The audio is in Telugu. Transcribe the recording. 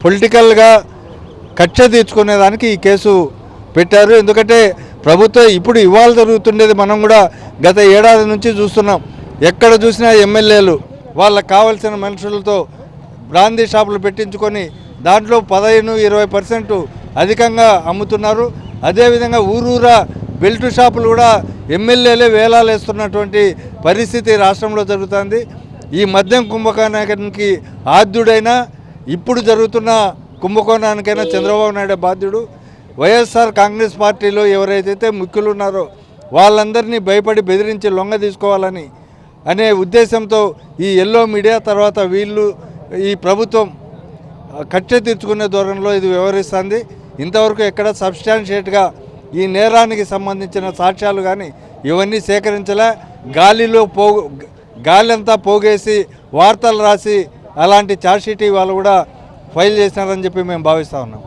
పొలిటికల్గా కక్ష తీర్చుకునేదానికి ఈ కేసు పెట్టారు. ఎందుకంటే ప్రభుత్వం ఇప్పుడు ఇవాళ జరుగుతుండేది మనం కూడా గత ఏడాది నుంచి చూస్తున్నాం. ఎక్కడ చూసినా ఎమ్మెల్యేలు వాళ్ళకు కావాల్సిన మనుషులతో బ్రాందీ షాపులు పెట్టించుకొని దాంట్లో 15-20% అధికంగా అమ్ముతున్నారు. అదేవిధంగా ఊరూరా బెల్ట్ షాపులు కూడా ఎమ్మెల్యేలే వేలాలు వేస్తున్నటువంటి పరిస్థితి రాష్ట్రంలో జరుగుతుంది. ఈ మద్యం కుంభకోణానికి ఆద్యుడైనా ఇప్పుడు జరుగుతున్న కుంభకోణానికైనా చంద్రబాబు నాయుడు బాధ్యుడు. వైఎస్ఆర్ కాంగ్రెస్ పార్టీలో ఎవరైతే ముఖ్యులు ఉన్నారో వాళ్ళందరినీ భయపడి బెదిరించి లొంగ తీసుకోవాలని అనే ఉద్దేశంతో ఈ ఎల్లో మీడియా తర్వాత వీళ్ళు ఈ ప్రభుత్వం కక్ష తీర్చుకునే ధోరణిలో ఇది వ్యవహరిస్తుంది. ఇంతవరకు ఎక్కడ సబ్స్టాన్షియేట్గా ఈ నేరానికి సంబంధించిన సాక్ష్యాలు కానీ ఇవన్నీ సేకరించలే. గాలి అంతా పోగేసి వార్తలు రాసి అలాంటి ఛార్జ్షీట్ వాళ్ళు కూడా ఫైల్ చేసినారని చెప్పి మేము భావిస్తూ ఉన్నాం.